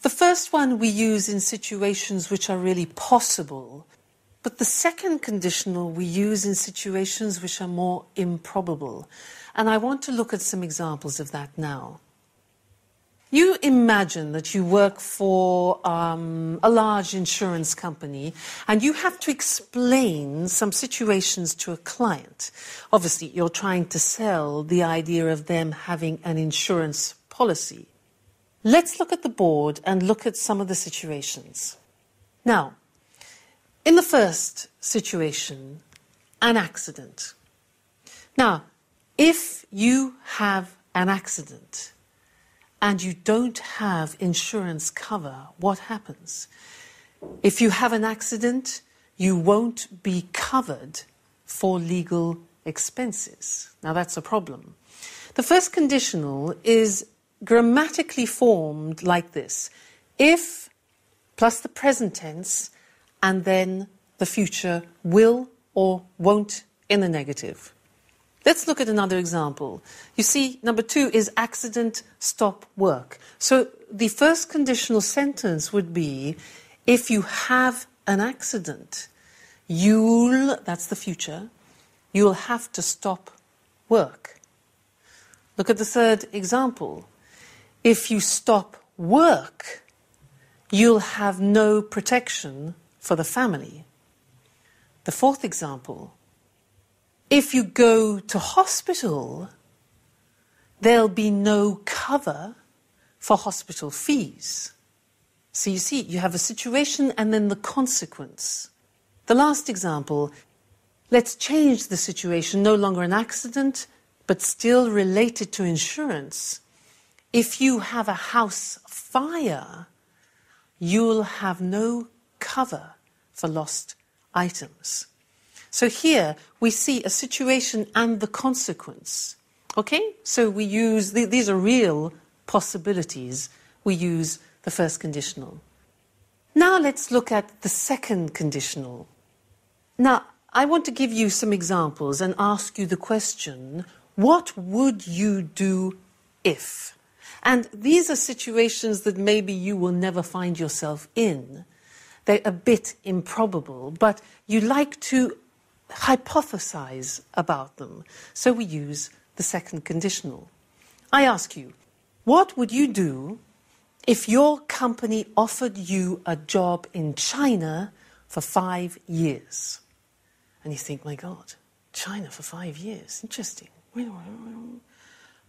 The first one we use in situations which are really possible, but the second conditional we use in situations which are more improbable. And I want to look at some examples of that now. You imagine that you work for a large insurance company and you have to explain some situations to a client. Obviously, you're trying to sell the idea of them having an insurance policy. Let's look at the board and look at some of the situations. Now, In the first situation, an accident. Now, if you have an accident and you don't have insurance cover, what happens? If you have an accident, you won't be covered for legal expenses. Now, that's a problem. The first conditional is grammatically formed like this. If plus the present tense and then the future will or won't in the negative. Let's look at another example. You see, number 2 is accident, stop work. So the first conditional sentence would be, if you have an accident, you'll, that's the future, you'll have to stop work. Look at the third example. If you stop work, you'll have no protection for the family. The fourth example, if you go to hospital, there'll be no cover for hospital fees. So you see, you have a situation and then the consequence. The last example, let's change the situation, no longer an accident, but still related to insurance. If you have a house fire, you'll have no cover for lost items. So here we see a situation and the consequence. Okay? So we use, these are real possibilities. We use the first conditional. Now let's look at the second conditional. Now, I want to give you some examples and ask you the question, what would you do if? And these are situations that maybe you will never find yourself in. They're a bit improbable, but you like to hypothesize about them. So we use the second conditional. I ask you, what would you do if your company offered you a job in China for 5 years? And you think, my God, China for 5 years, interesting.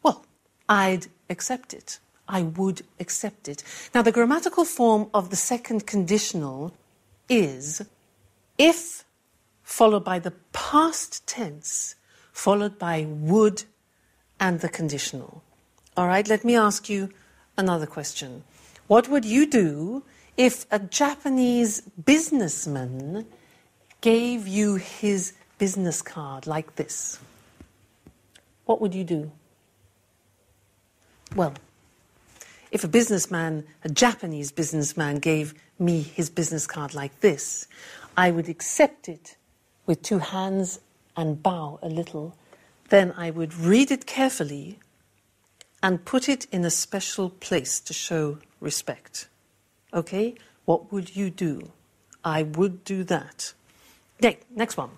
Well, I'd accept it. I would accept it. Now, the grammatical form of the second conditional is if followed by the past tense, followed by would and the conditional. All right, let me ask you another question. What would you do if a Japanese businessman gave you his business card like this? What would you do? Well, if a Japanese businessman gave me his business card like this, I would accept it with 2 hands and bow a little. Then I would read it carefully and put it in a special place to show respect. Okay? What would you do? I would do that. Okay, next one.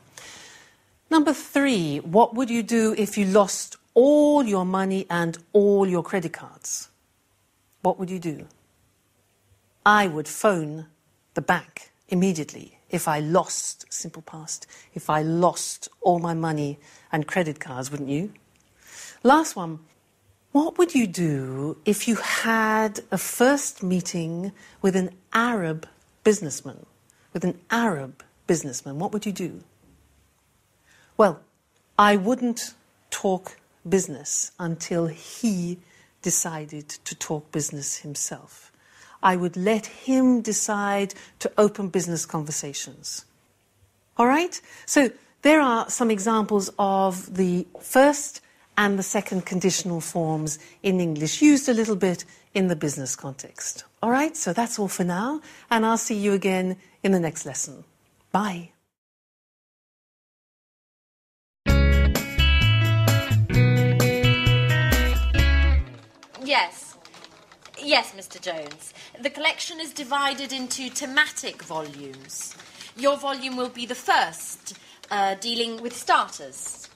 Number 3, what would you do if you lost all your money and all your credit cards? What would you do? I would phone the bank immediately if I lost, simple past, if I lost all my money and credit cards, wouldn't you? Last one. What would you do if you had a first meeting with an Arab businessman? With an Arab businessman, what would you do? Well, I wouldn't talk business until he decided to talk business himself. I would let him decide to open business conversations. All right? So there are some examples of the first and the second conditional forms in English, used a little bit in the business context. All right? So that's all for now, and I'll see you again in the next lesson. Bye. Yes, Mr. Jones. The collection is divided into thematic volumes. Your volume will be the first, dealing with starters.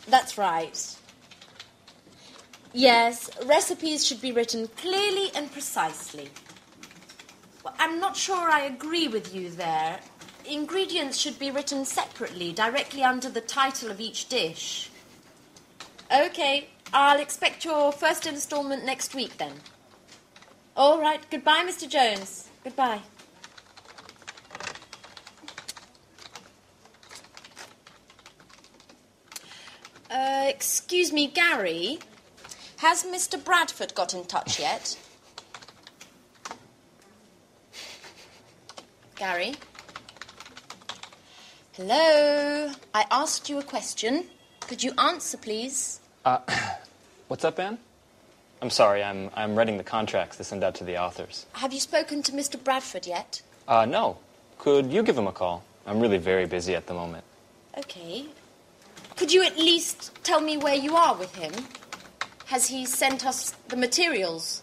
That's right. Yes, recipes should be written clearly and precisely. Well, I'm not sure I agree with you there. Ingredients should be written separately, directly under the title of each dish. Okay, I'll expect your first instalment next week, then. All right, goodbye, Mr. Jones. Goodbye. Excuse me, Gary. Has Mr. Bradford got in touch yet? Gary? Hello? I asked you a question. Could you answer, please? What's up, Anne? I'm sorry, I'm writing the contracts to send out to the authors. Have you spoken to Mr. Bradford yet? No. Could you give him a call? I'm really very busy at the moment. Okay. Could you at least tell me where you are with him? Has he sent us the materials?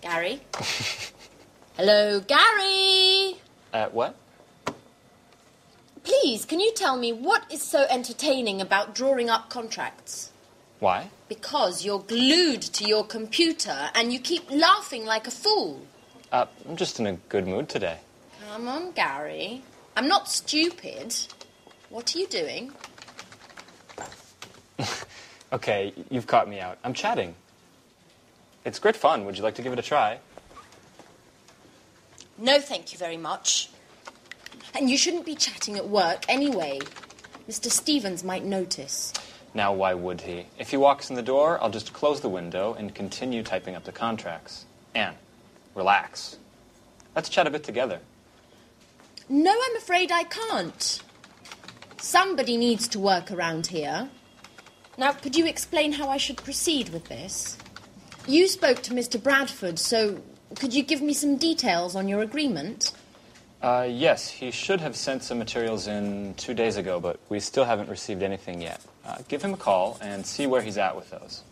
Gary? Hello, Gary? What? Please, can you tell me what is so entertaining about drawing up contracts? Why? Because you're glued to your computer and you keep laughing like a fool. I'm just in a good mood today. Come on, Gary. I'm not stupid. What are you doing? Okay, you've caught me out. I'm chatting. It's great fun. Would you like to give it a try? No, thank you very much. And you shouldn't be chatting at work anyway. Mr. Stevens might notice. Now, why would he? If he walks in the door, I'll just close the window and continue typing up the contracts. Anne, relax. Let's chat a bit together. No, I'm afraid I can't. Somebody needs to work around here. Now, could you explain how I should proceed with this? You spoke to Mr. Bradford, so could you give me some details on your agreement? Yes, he should have sent some materials in 2 days ago, but we still haven't received anything yet. Give him a call and see where he's at with those.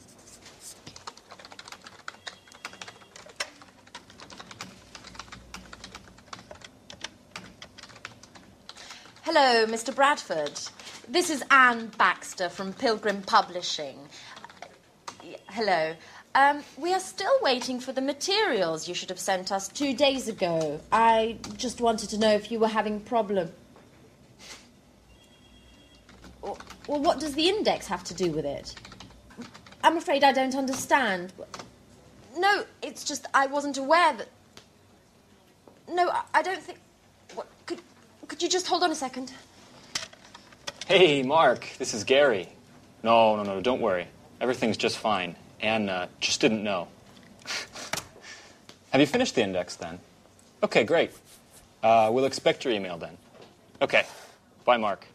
Hello, Mr. Bradford. This is Anne Baxter from Pilgrim Publishing. Hello. We are still waiting for the materials you should have sent us 2 days ago. I just wanted to know if you were having problem. Well, what does the index have to do with it? I'm afraid I don't understand. No, it's just I wasn't aware that... No, I don't think... Could you just hold on a second? Hey, Mark, this is Gary. No, don't worry. Everything's just fine. Anne just didn't know. Have you finished the index, then? Okay, great. We'll expect your email, then. Okay. Bye, Mark.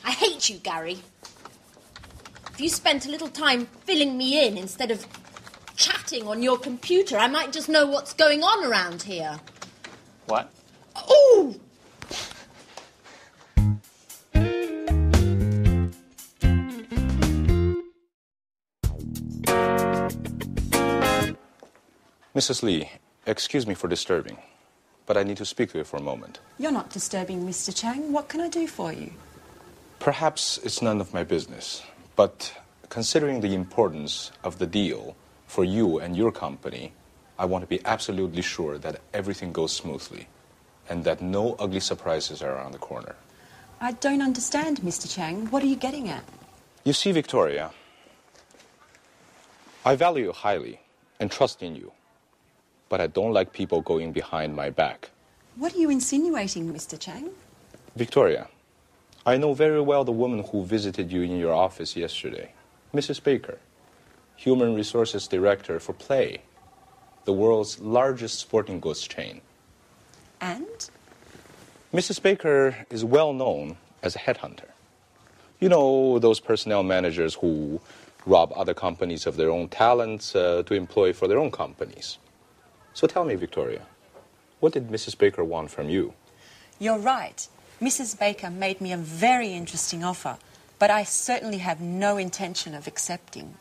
I hate you, Gary. If you spent a little time filling me in instead of chatting on your computer, I might just know what's going on around here. What? Ooh! Mrs. Lee, excuse me for disturbing, but I need to speak to you for a moment. You're not disturbing, Mr. Chang. What can I do for you? Perhaps it's none of my business, but considering the importance of the deal for you and your company, I want to be absolutely sure that everything goes smoothly and that no ugly surprises are around the corner. I don't understand, Mr. Chang. What are you getting at? You see, Victoria, I value you highly and trust in you, but I don't like people going behind my back. What are you insinuating, Mr. Chang? Victoria, I know very well the woman who visited you in your office yesterday, Mrs. Baker, Human Resources Director for Play, the world's largest sporting goods chain. And? Mrs. Baker is well known as a headhunter. You know, those personnel managers who rob other companies of their own talents to employ for their own companies. So tell me, Victoria, what did Mrs. Baker want from you? You're right. Mrs. Baker made me a very interesting offer, but I certainly have no intention of accepting.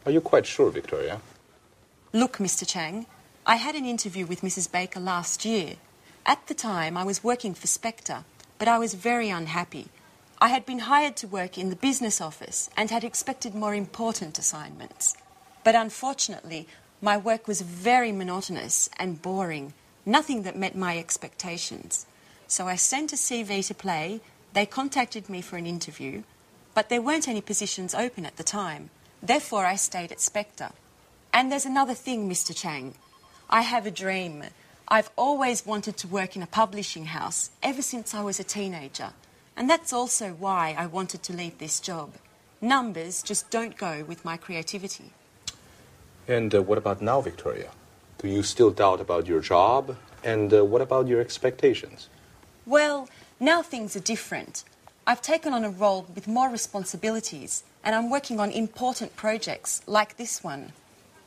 Are you quite sure, Victoria? Look, Mr. Chang, I had an interview with Mrs. Baker last year. At the time, I was working for Spectre, but I was very unhappy. I had been hired to work in the business office and had expected more important assignments. But unfortunately, my work was very monotonous and boring, nothing that met my expectations. So I sent a CV to Play, they contacted me for an interview, but there weren't any positions open at the time. Therefore, I stayed at Spectre. And there's another thing, Mr. Chang. I have a dream. I've always wanted to work in a publishing house, ever since I was a teenager. And that's also why I wanted to leave this job. Numbers just don't go with my creativity. And what about now, Victoria? Do you still doubt about your job? And what about your expectations? Well, now things are different. I've taken on a role with more responsibilities, and I'm working on important projects like this one.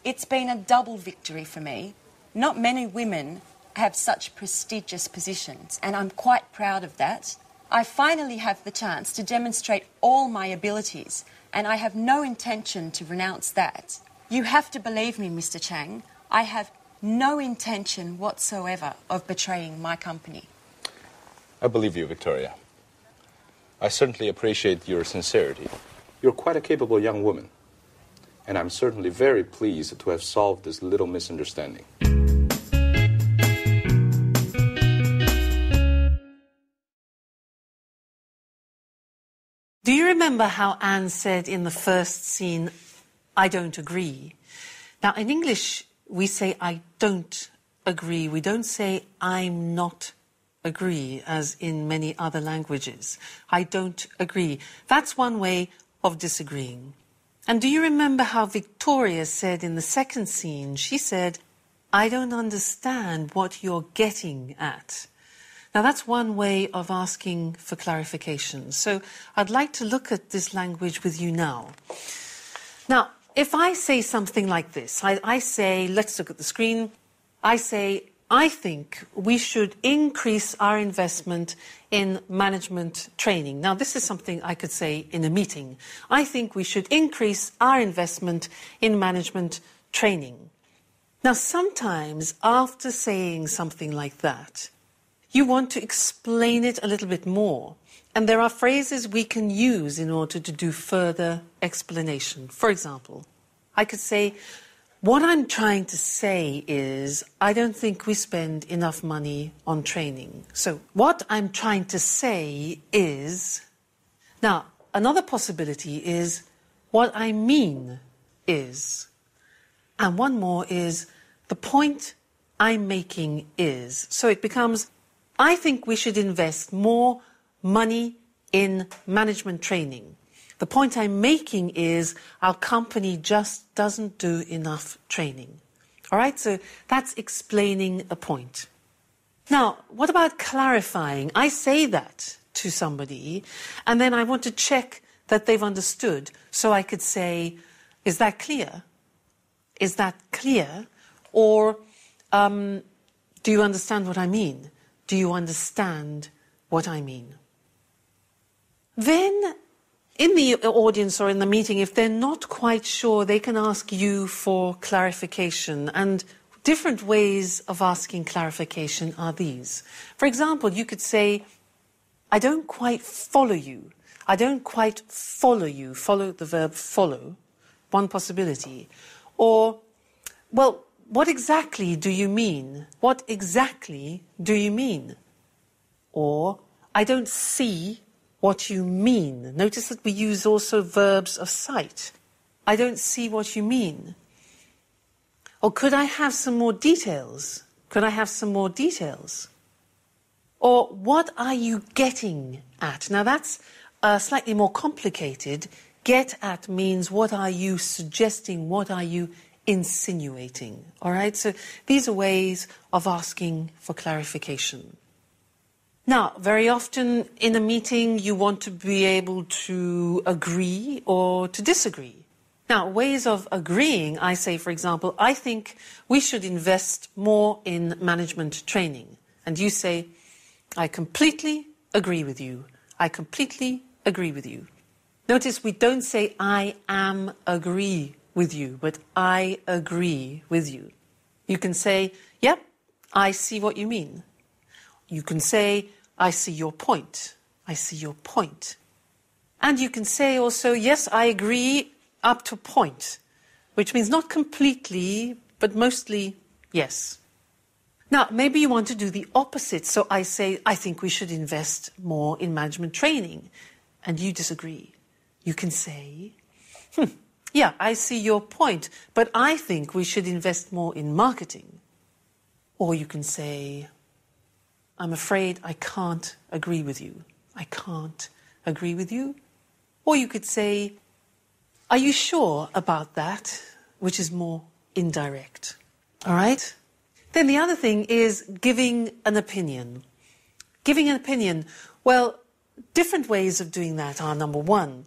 It's been a double victory for me. Not many women have such prestigious positions, and I'm quite proud of that. I finally have the chance to demonstrate all my abilities, and I have no intention to renounce that. You have to believe me, Mr. Chang. I have no intention whatsoever of betraying my company. I believe you, Victoria. I certainly appreciate your sincerity. You're quite a capable young woman. And I'm certainly very pleased to have solved this little misunderstanding. Do you remember how Anne said in the first scene, I don't agree? Now, in English, we say I don't agree. We don't say I'm not agree, as in many other languages. I don't agree. That's one way of disagreeing. And do you remember how Victoria said in the second scene? She said, I don't understand what you're getting at. Now, that's one way of asking for clarification. So I'd like to look at this language with you now. Now, if I say something like this, I say, let's look at the screen. I say, I think we should increase our investment in management training. Now, this is something I could say in a meeting. I think we should increase our investment in management training. Now, sometimes after saying something like that, you want to explain it a little bit more. And there are phrases we can use in order to do further explanation. For example, I could say, what I'm trying to say is, I don't think we spend enough money on training. So what I'm trying to say is... Now, another possibility is, what I mean is... And one more is, the point I'm making is... So it becomes, I think we should invest more money in management training. The point I'm making is our company just doesn't do enough training. All right, so that's explaining a point. Now, what about clarifying? I say that to somebody, and then I want to check that they've understood. So I could say, is that clear? Is that clear? Or do you understand what I mean? Do you understand what I mean? Then, in the audience or in the meeting, if they're not quite sure, they can ask you for clarification. And different ways of asking clarification are these. For example, you could say, I don't quite follow you. I don't quite follow you. Follow, the verb follow, one possibility. Or, well, what exactly do you mean? What exactly do you mean? Or, I don't see what you mean. Notice that we use also verbs of sight. I don't see what you mean. Or could I have some more details? Could I have some more details? Or what are you getting at? Now that's slightly more complicated. Get at means what are you suggesting? What are you insinuating? All right, so these are ways of asking for clarification. Now, very often in a meeting, you want to be able to agree or to disagree. Now, ways of agreeing, I say, for example, I think we should invest more in management training. And you say, I completely agree with you. I completely agree with you. Notice we don't say, I am agree with you, but I agree with you. You can say, yep, I see what you mean. You can say, I see your point. I see your point. And you can say also, yes, I agree up to a point, which means not completely, but mostly yes. Now, maybe you want to do the opposite. So I say, I think we should invest more in management training. And you disagree. You can say, yeah, I see your point, but I think we should invest more in marketing. Or you can say, I'm afraid I can't agree with you. I can't agree with you. Or you could say, are you sure about that? Which is more indirect. All right? Then the other thing is giving an opinion. Giving an opinion, well, different ways of doing that are, number one,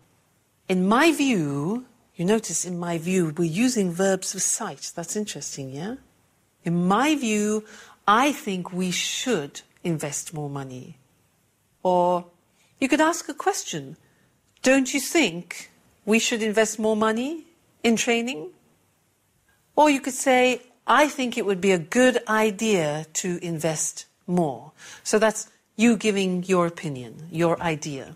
in my view, you notice in my view, we're using verbs of sight. That's interesting, yeah? In my view, I think we should invest more money. Or you could ask a question. Don't you think we should invest more money in training? Or you could say, I think it would be a good idea to invest more. So that's you giving your opinion, your idea.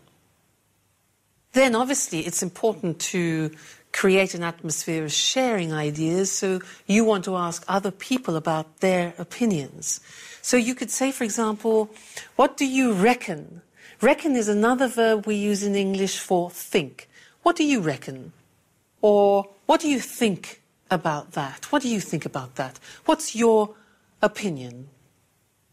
Then obviously it's important to create an atmosphere of sharing ideas, so you want to ask other people about their opinions. So you could say, for example, what do you reckon? Reckon is another verb we use in English for think. What do you reckon? Or what do you think about that? What do you think about that? What's your opinion?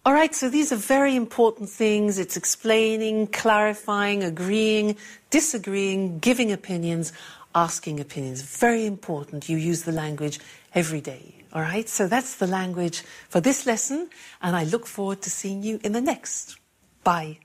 All right, so these are very important things. It's explaining, clarifying, agreeing, disagreeing, giving opinions, asking opinions. Very important. You use the language every day. All right, so that's the language for this lesson, and I look forward to seeing you in the next. Bye.